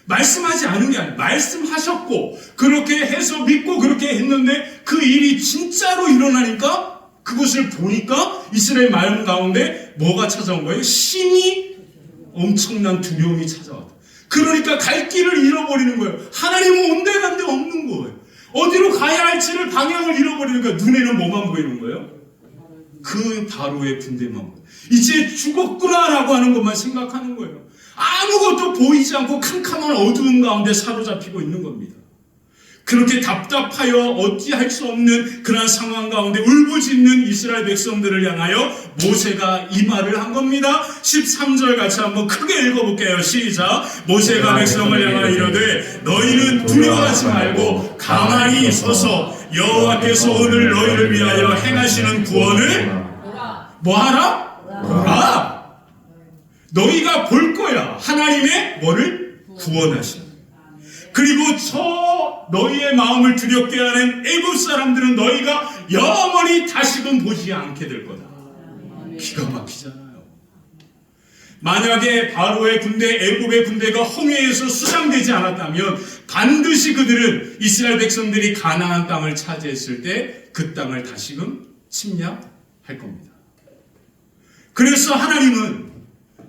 말씀하지 않은 게 아니에요. 말씀하셨고 그렇게 해서 믿고 그렇게 했는데 그 일이 진짜로 일어나니까 그것을 보니까 이스라엘 마음 가운데 뭐가 찾아온 거예요? 신이 엄청난 두려움이 찾아왔다. 그러니까 갈 길을 잃어버리는 거예요. 하나님은 온데간데 없는 거예요. 어디로 가야 할지를 방향을 잃어버리니까 눈에는 뭐만 보이는 거예요? 그 바로의 군대만 보여요. 이제 죽었구나라고 하는 것만 생각하는 거예요. 아무것도 보이지 않고 캄캄한 어두운 가운데 사로잡히고 있는 겁니다. 그렇게 답답하여 어찌할 수 없는 그런 상황 가운데 울부짖는 이스라엘 백성들을 향하여 모세가 이 말을 한 겁니다. 13절 같이 한번 크게 읽어볼게요. 시작. 모세가 백성을 향하여 이르되 너희는 두려워하지 말고 가만히 서서 여호와께서 오늘 너희를 위하여 행하시는 구원을 뭐하라? 보라. 너희가 볼 거야. 하나님의 뭐를? 구원하시는. 그리고 저 너희의 마음을 두렵게 하는 애굽 사람들은 너희가 영원히 다시금 보지 않게 될 거다. 기가 막히잖아요. 만약에 바로의 군대, 애굽의 군대가 홍해에서 수상되지 않았다면 반드시 그들은 이스라엘 백성들이 가나안 땅을 차지했을 때 그 땅을 다시금 침략할 겁니다. 그래서 하나님은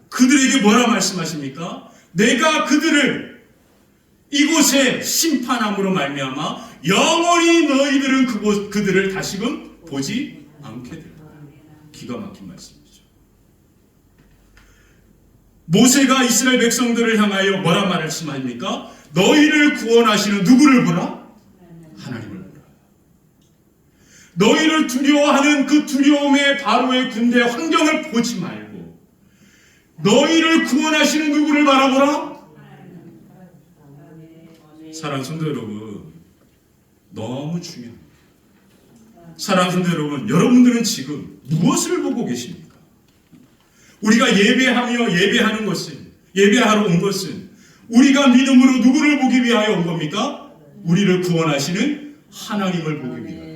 그들에게 뭐라 말씀하십니까? 내가 그들을 이곳에 심판함으로 말미암아 영원히 너희들은 그들을 다시금 보지 않게 될 거야. 기가 막힌 말씀이죠. 모세가 이스라엘 백성들을 향하여 뭐라 말씀하십니까? 너희를 구원하시는 누구를 보라? 하나님을 보라. 너희를 두려워하는 그 두려움의 바로의 군대 환경을 보지 말고 너희를 구원하시는 누구를 바라보라? 사랑하는 성도 여러분, 너무 중요합니다. 사랑하는 성도 여러분, 여러분들은 지금 무엇을 보고 계십니까? 우리가 예배하며 예배하는 것은, 예배하러 온 것은 우리가 믿음으로 누구를 보기 위하여 온 겁니까? 우리를 구원하시는 하나님을 보기 위하여.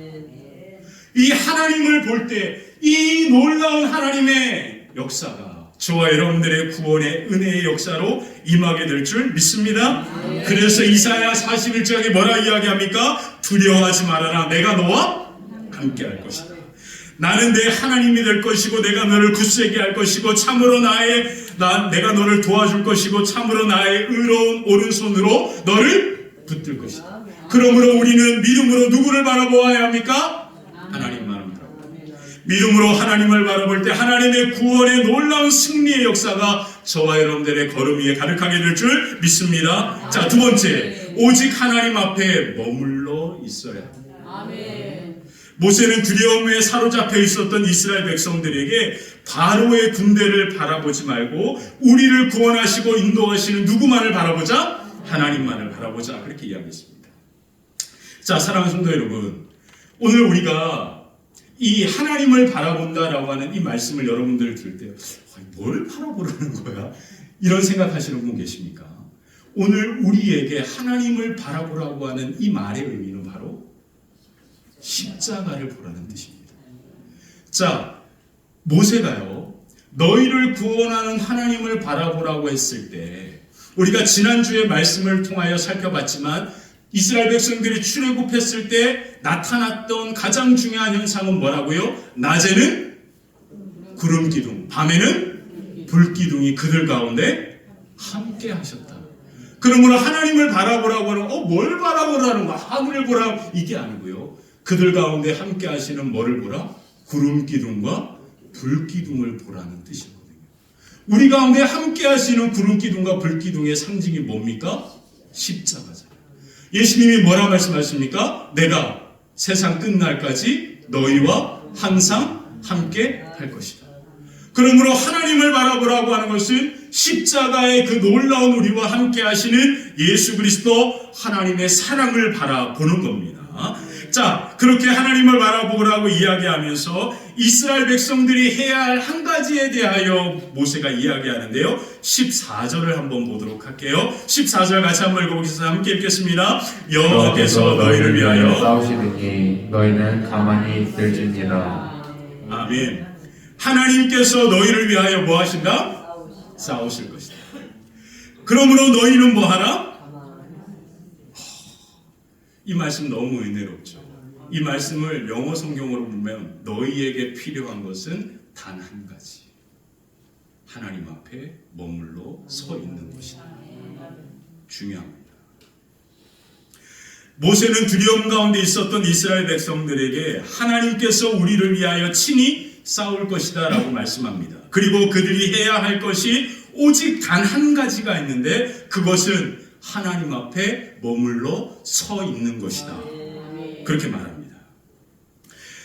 이 하나님을 볼 때 이 놀라운 하나님의 역사가 저와 여러분들의 구원의 은혜의 역사로 임하게 될 줄 믿습니다. 그래서 이사야 41장에 뭐라 이야기합니까? 두려워하지 말아라. 내가 너와 함께 할 것이다. 나는 내 하나님이 될 것이고 내가 너를 굳세게 할 것이고 참으로 내가 너를 도와줄 것이고 참으로 나의 의로운 오른손으로 너를 붙들 것이다. 그러므로 우리는 믿음으로 누구를 바라보아야 합니까? 하나님만을 바라봅니다. 믿음으로 하나님을 바라볼 때 하나님의 구원의 놀라운 승리의 역사가 저와 여러분들의 걸음 위에 가득하게 될 줄 믿습니다. 자, 두 번째, 오직 하나님 앞에 머물러 있어야 합니다. 모세는 두려움에 사로잡혀 있었던 이스라엘 백성들에게 바로의 군대를 바라보지 말고 우리를 구원하시고 인도하시는 누구만을 바라보자? 하나님만을 바라보자. 그렇게 이야기했습니다. 자, 사랑하는 성도 여러분, 오늘 우리가 이 하나님을 바라본다라고 하는 이 말씀을 여러분들 들을 때 뭘 바라보라는 거야? 이런 생각하시는 분 계십니까? 오늘 우리에게 하나님을 바라보라고 하는 이 말의 의미는 바로 십자가를 보라는 뜻입니다. 자, 모세가요, 너희를 구원하는 하나님을 바라보라고 했을 때 우리가 지난주에 말씀을 통하여 살펴봤지만 이스라엘 백성들이 출애굽했을 때 나타났던 가장 중요한 현상은 뭐라고요? 낮에는 구름 기둥, 밤에는 불 기둥이 그들 가운데 함께 하셨다. 그러므로 하나님을 바라보라고 하는 뭘 바라보라는 거야? 하늘을 보라 이게 아니고요. 그들 가운데 함께 하시는 뭐를 보라? 구름 기둥과 불 기둥을 보라는 뜻이거든요. 우리 가운데 함께 하시는 구름 기둥과 불 기둥의 상징이 뭡니까? 십자가잖아요. 예수님이 뭐라 말씀하십니까? 내가 세상 끝날까지 너희와 항상 함께 할 것이다. 그러므로 하나님을 바라보라고 하는 것은 십자가의 그 놀라운 우리와 함께 하시는 예수 그리스도 하나님의 사랑을 바라보는 겁니다. 자, 그렇게 하나님을 바라보라고 이야기하면서 이스라엘 백성들이 해야 할 한 가지에 대하여 모세가 이야기하는데요. 14절을 한번 보도록 할게요. 14절 같이 한번 읽어보겠습니다. 함께 읽겠습니다. 여호와께서 너희를 위하여 싸우시느니 너희는 가만히 있을지니라. 아멘. 하나님께서 너희를 위하여 뭐 하신다? 싸우실 것이다. 그러므로 너희는 뭐 하라? 이 말씀 너무 은혜롭죠. 이 말씀을 영어 성경으로 보면 너희에게 필요한 것은 단 한 가지. 하나님 앞에 머물러 서 있는 것이다. 중요합니다. 모세는 두려움 가운데 있었던 이스라엘 백성들에게 하나님께서 우리를 위하여 친히 싸울 것이다 라고 말씀합니다. 그리고 그들이 해야 할 것이 오직 단 한 가지가 있는데 그것은 하나님 앞에 머물러 서 있는 것이다. 그렇게 말합니다.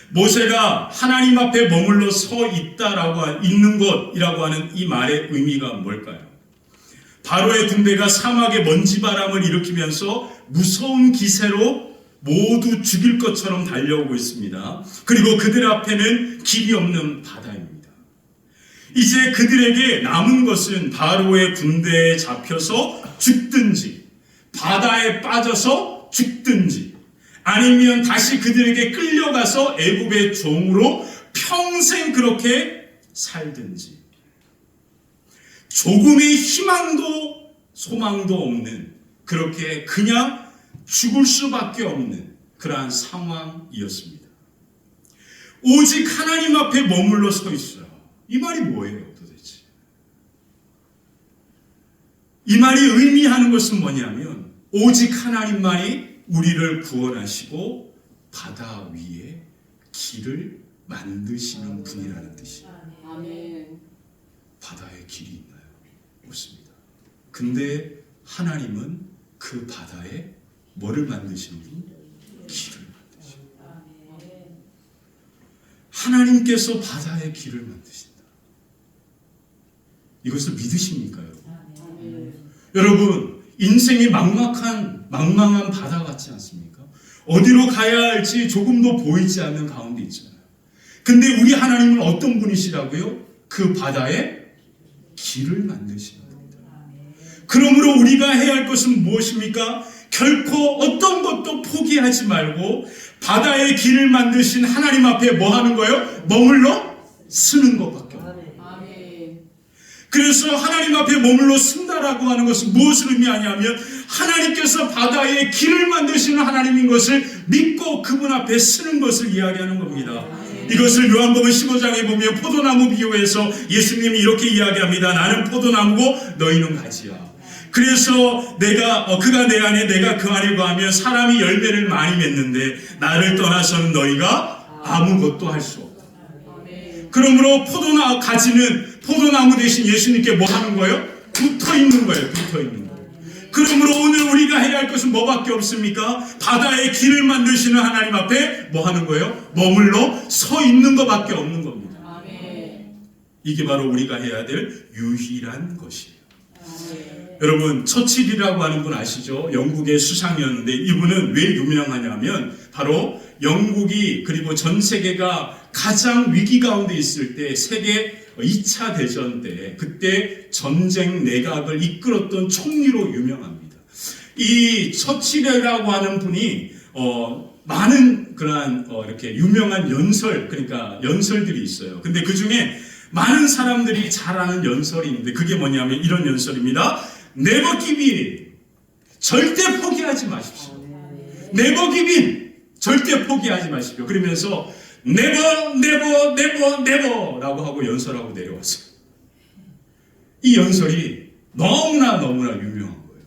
모세가 하나님 앞에 머물러 서 있다라고 있는 것이라고 하는 이 말의 의미가 뭘까요? 바로의 군대가 사막에 먼지바람을 일으키면서 무서운 기세로 모두 죽일 것처럼 달려오고 있습니다. 그리고 그들 앞에는 길이 없는 바다입니다. 이제 그들에게 남은 것은 바로의 군대에 잡혀서 죽든지 바다에 빠져서 죽든지 아니면 다시 그들에게 끌려가서 애굽의 종으로 평생 그렇게 살든지 조금의 희망도 소망도 없는 그렇게 그냥 죽을 수밖에 없는 그러한 상황이었습니다. 오직 하나님 앞에 머물러 서 있어요. 이 말이 뭐예요 도대체? 이 말이 의미하는 것은 뭐냐면 오직 하나님만이 우리를 구원하시고 바다 위에 길을 만드시는 분이라는 뜻이에요. 바다에 길이 있나요? 없습니다. 근데 하나님은 그 바다에 뭐를 만드시는 분? 길을 만드시는. 하나님께서 바다에 길을 만드신다. 이것을 믿으십니까, 여러분? 여러분, 인생이 망망한 바다 같지 않습니까? 어디로 가야 할지 조금도 보이지 않는 가운데 있잖아요. 근데 우리 하나님은 어떤 분이시라고요? 그 바다에 길을 만드시는 분이다. 그러므로 우리가 해야 할 것은 무엇입니까? 결코 어떤 것도 포기하지 말고 바다의 길을 만드신 하나님 앞에 뭐 하는 거예요? 머물러 쓰는 것밖에 없어요. 그래서 하나님 앞에 머물러 쓴다라고 하는 것은 무엇을 의미하냐면 하나님께서 바다에 길을 만드시는 하나님인 것을 믿고 그분 앞에 쓰는 것을 이야기하는 겁니다. 이것을 요한복음 15장에 보면 포도나무 비유에서 예수님이 이렇게 이야기합니다. 나는 포도나무고 너희는 가지야. 그래서 그가 내 안에 내가 그 안에 거하면 사람이 열매를 많이 맺는데 나를 떠나서는 너희가 아무것도 할 수 없다. 그러므로 가지는 포도나무 대신 예수님께 뭐 하는 거예요? 붙어 있는 거예요. 붙어 있는 거예요. 그러므로 오늘 우리가 해야 할 것은 뭐밖에 없습니까? 바다에 길을 만드시는 하나님 앞에 뭐 하는 거예요? 머물러 서 있는 것밖에 없는 겁니다. 이게 바로 우리가 해야 될 유일한 것이에요. 여러분, 처칠이라고 하는 분 아시죠? 영국의 수상이었는데 이분은 왜 유명하냐면 바로 영국이 그리고 전 세계가 가장 위기 가운데 있을 때 세계 2차 대전 때 그때 전쟁 내각을 이끌었던 총리로 유명합니다. 이 처칠이라고 하는 분이 많은 그러한 이렇게 유명한 그러니까 연설들이 있어요. 근데 그 중에 많은 사람들이 잘 아는 연설이 있는데 그게 뭐냐면 이런 연설입니다. Never give in. 절대 포기하지 마십시오. Never give in. 절대 포기하지 마십시오. 그러면서 never, never, never, never 라고 하고 연설하고 내려왔어요. 이 연설이 너무나 유명한 거예요.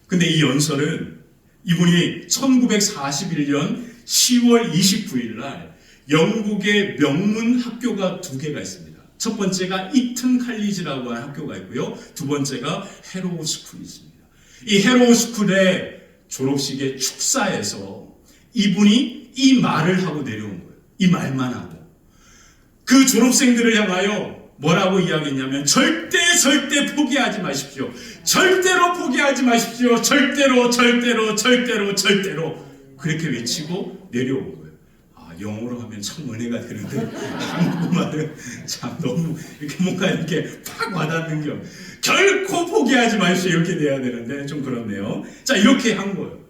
근데 이 연설은 이분이 1941년 10월 29일 날 영국의 명문 학교가 두 개가 있습니다. 첫 번째가 이튼 칼리지라고 하는 학교가 있고요. 두 번째가 헤로우 스쿨이 있습니다. 이 헤로우 스쿨의 졸업식의 축사에서 이분이 이 말을 하고 내려온 거예요. 이 말만 하고. 그 졸업생들을 향하여 뭐라고 이야기했냐면 절대 포기하지 마십시오. 절대로 포기하지 마십시오. 절대로. 그렇게 외치고 내려온 거예요. 영어로 하면 참 은혜가 되는데 한국말은 참 너무 이렇게 뭔가 이렇게 팍 와닿는 겨. 결코 포기하지 마십시오. 이렇게 돼야 되는데 좀 그렇네요. 자, 이렇게 한 거예요.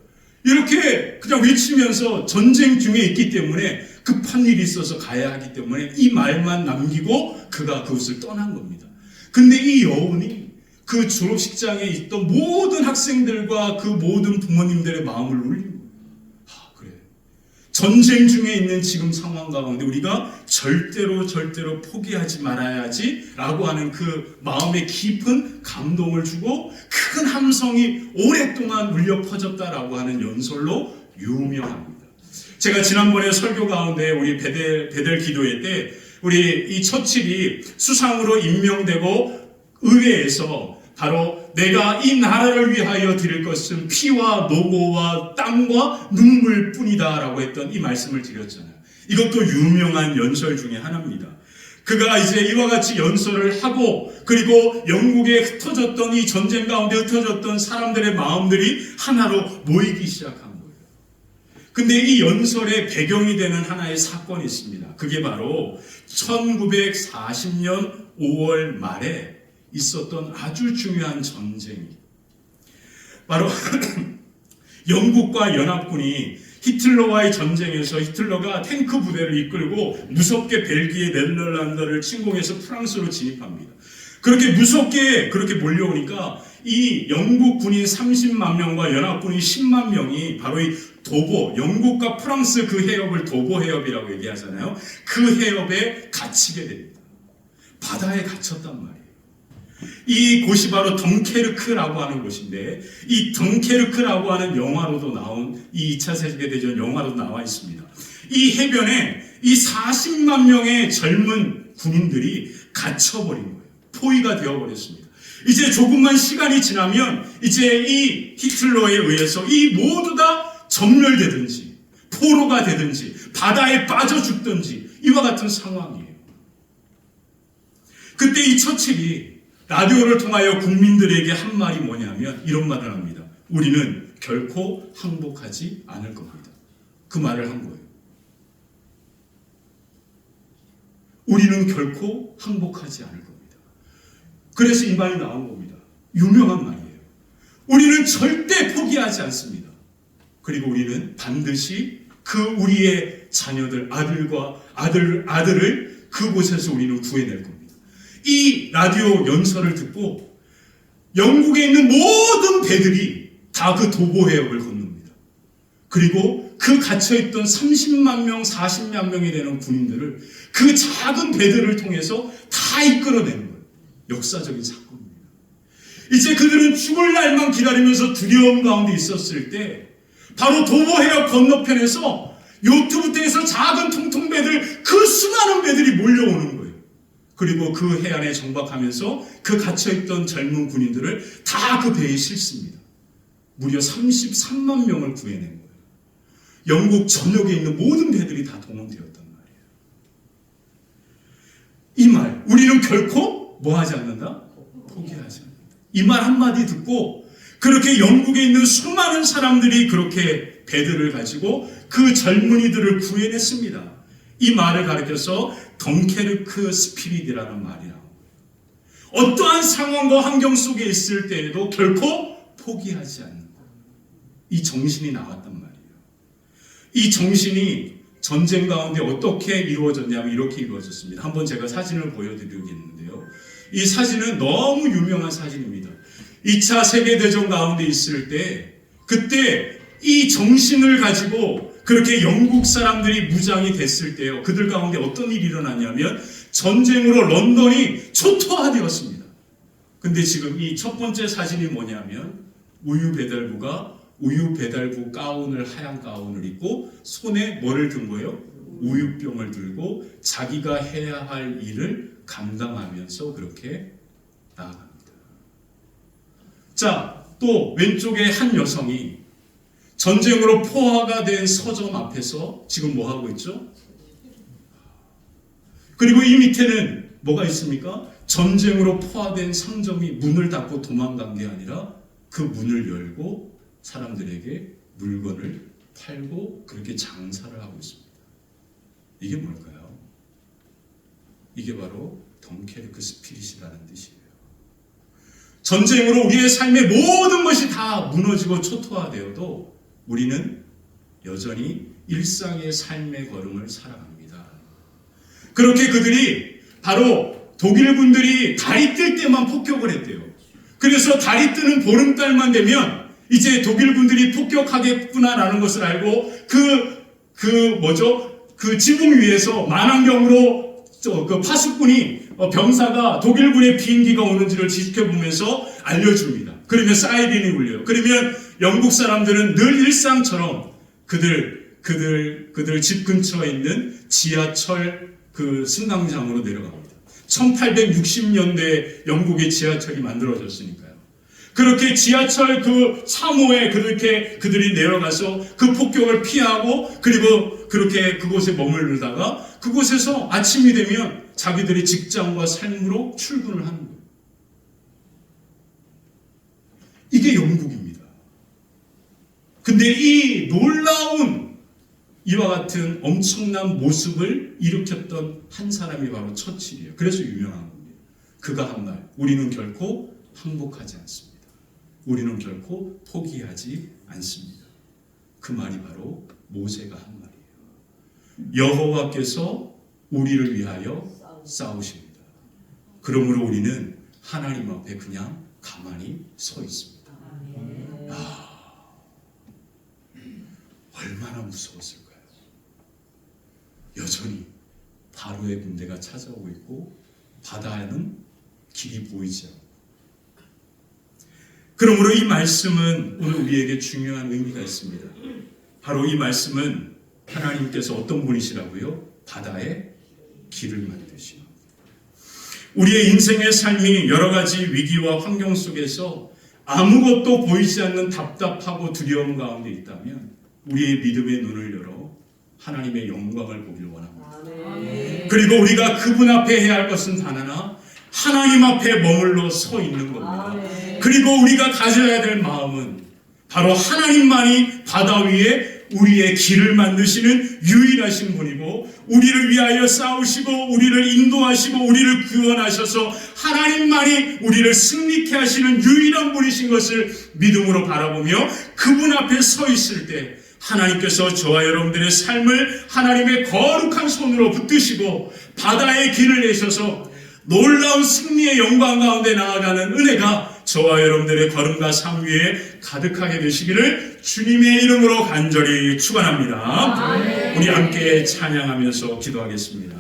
이렇게 그냥 외치면서 전쟁 중에 있기 때문에 급한 일이 있어서 가야 하기 때문에 이 말만 남기고 그가 그것을 떠난 겁니다. 근데 이 여운이 그 졸업식장에 있던 모든 학생들과 그 모든 부모님들의 마음을 울린 거예요. 그래. 전쟁 중에 있는 지금 상황 가운데 우리가 절대로 포기하지 말아야지 라고 하는 그 마음의 깊은 감동을 주고 큰 함성이 오랫동안 울려 퍼졌다라고 하는 연설로 유명합니다. 제가 지난번에 설교 가운데 우리 베델 기도회 때 우리 이 처칠이 수상으로 임명되고 의회에서 바로 내가 이 나라를 위하여 드릴 것은 피와 노고와 땀과 눈물뿐이다 라고 했던 이 말씀을 드렸잖아요. 이것도 유명한 연설 중에 하나입니다. 그가 이제 이와 같이 연설을 하고 그리고 영국에 흩어졌던 이 전쟁 가운데 흩어졌던 사람들의 마음들이 하나로 모이기 시작한 거예요. 근데 이 연설의 배경이 되는 하나의 사건이 있습니다. 그게 바로 1940년 5월 말에 있었던 아주 중요한 전쟁이 바로 영국과 연합군이 히틀러와의 전쟁에서 히틀러가 탱크 부대를 이끌고 무섭게 벨기에 네덜란드를 침공해서 프랑스로 진입합니다. 그렇게 무섭게 그렇게 몰려오니까 이 영국 군인 30만 명과 연합군인 10만 명이 바로 이 도보, 영국과 프랑스 그 해협을 도보 해협이라고 얘기하잖아요. 그 해협에 갇히게 됩니다. 바다에 갇혔단 말이에요. 이 곳이 바로 덩케르크라고 하는 곳인데 이 덩케르크라고 하는 영화로도 나온 이 2차 세계대전 영화로도 나와 있습니다. 이 해변에 이 40만 명의 젊은 군인들이 갇혀버린 거예요. 포위가 되어버렸습니다. 이제 조금만 시간이 지나면 이제 이 히틀러에 의해서 이 모두 다 점멸되든지 포로가 되든지 바다에 빠져 죽든지 이와 같은 상황이에요. 그때 이 처칠이 라디오를 통하여 국민들에게 한 말이 뭐냐면 이런 말을 합니다. 우리는 결코 항복하지 않을 겁니다. 그 말을 한 거예요. 우리는 결코 항복하지 않을 겁니다. 그래서 이 말이 나온 겁니다. 유명한 말이에요. 우리는 절대 포기하지 않습니다. 그리고 우리는 반드시 그 우리의 자녀들, 아들을 그곳에서 우리는 구해낼 겁니다. 이 라디오 연설을 듣고 영국에 있는 모든 배들이 다 그 도보 해협을 건넙니다. 그리고 그 갇혀있던 30만 명, 40만 명이 되는 군인들을 그 작은 배들을 통해서 다 이끌어내는 거예요. 역사적인 사건입니다. 이제 그들은 죽을 날만 기다리면서 두려움 가운데 있었을 때 바로 도보 해협 건너편에서 요트부터에서 작은 통통배들 그 수많은 배들이 몰려오는 거예요. 그리고 그 해안에 정박하면서 그 갇혀있던 젊은 군인들을 다 그 배에 실습니다. 무려 33만 명을 구해낸 거예요. 영국 전역에 있는 모든 배들이 다 동원되었단 말이에요. 이 말, 우리는 결코 뭐 하지 않는다? 포기하지 않는다. 이 말 한마디 듣고 그렇게 영국에 있는 수많은 사람들이 그렇게 배들을 가지고 그 젊은이들을 구해냈습니다. 이 말을 가리켜서 덩케르크 스피릿이라는 말이라고. 어떠한 상황과 환경 속에 있을 때에도 결코 포기하지 않는 것. 이 정신이 나왔단 말이에요. 이 정신이 전쟁 가운데 어떻게 이루어졌냐면 이렇게 이루어졌습니다. 한번 제가 사진을 보여드리겠는데요. 이 사진은 너무 유명한 사진입니다. 2차 세계대전 가운데 있을 때 그때 이 정신을 가지고 그렇게 영국 사람들이 무장이 됐을 때요. 그들 가운데 어떤 일이 일어났냐면 전쟁으로 런던이 초토화되었습니다. 근데 지금 이 첫 번째 사진이 뭐냐면 우유 배달부가 우유 배달부 가운을 하얀 가운을 입고 손에 뭐를 든 거예요? 우유병을 들고 자기가 해야 할 일을 감당하면서 그렇게 나아갑니다. 자, 또 왼쪽에 한 여성이 전쟁으로 포화가 된 서점 앞에서 지금 뭐 하고 있죠? 그리고 이 밑에는 뭐가 있습니까? 전쟁으로 포화된 상점이 문을 닫고 도망간 게 아니라 그 문을 열고 사람들에게 물건을 팔고 그렇게 장사를 하고 있습니다. 이게 뭘까요? 이게 바로 덩케르크 스피릿이라는 뜻이에요. 전쟁으로 우리의 삶의 모든 것이 다 무너지고 초토화되어도 우리는 여전히 일상의 삶의 걸음을 살아갑니다. 그렇게 그들이 바로 독일 군들이 달이 뜰 때만 폭격을 했대요. 그래서 달이 뜨는 보름달만 되면 이제 독일 군들이 폭격하겠구나라는 것을 알고 그 지붕 위에서 만원경으로 그 파수꾼이 병사가 독일군의 비행기가 오는지를 지켜보면서 알려줍니다. 그러면 사이렌이 울려요. 그러면 영국 사람들은 늘 일상처럼 그들 집 근처에 있는 지하철 그 승강장으로 내려갑니다. 1860년대 영국의 지하철이 만들어졌으니까요. 그렇게 지하철 그 3호에 그들이 내려가서 그 폭격을 피하고 그리고 그렇게 그곳에 머무르다가 그곳에서 아침이 되면 자기들의 직장과 삶으로 출근을 하는 거예요. 이게 영국입니다. 근데 이 놀라운 이와 같은 엄청난 모습을 일으켰던 한 사람이 바로 처칠이에요. 그래서 유명한 겁니다. 그가 한 말, 우리는 결코 항복하지 않습니다. 우리는 결코 포기하지 않습니다. 그 말이 바로 모세가 한 말이에요. 여호와께서 우리를 위하여 싸우십니다. 그러므로 우리는 하나님 앞에 그냥 가만히 서 있습니다. 얼마나 무서웠을까요? 여전히 바로의 군대가 찾아오고 있고 바다에는 길이 보이지 않고. 그러므로 이 말씀은 오늘 우리에게 중요한 의미가 있습니다. 바로 이 말씀은 하나님께서 어떤 분이시라고요? 바다에 길을 만드시는. 우리의 인생의 삶이 여러 가지 위기와 환경 속에서 아무것도 보이지 않는 답답하고 두려움 가운데 있다면 우리의 믿음의 눈을 열어 하나님의 영광을 보길 원합니다. 그리고 우리가 그분 앞에 해야 할 것은 단 하나, 하나님 앞에 머물러 서 있는 겁니다. 그리고 우리가 가져야 될 마음은 바로 하나님만이 바다 위에 우리의 길을 만드시는 유일하신 분이고 우리를 위하여 싸우시고 우리를 인도하시고 우리를 구원하셔서 하나님만이 우리를 승리케 하시는 유일한 분이신 것을 믿음으로 바라보며 그분 앞에 서 있을 때 하나님께서 저와 여러분들의 삶을 하나님의 거룩한 손으로 붙드시고 바다의 길을 내셔서 놀라운 승리의 영광 가운데 나아가는 은혜가 저와 여러분들의 걸음과 삶 위에 가득하게 되시기를 주님의 이름으로 간절히 축원합니다. 우리 함께 찬양하면서 기도하겠습니다.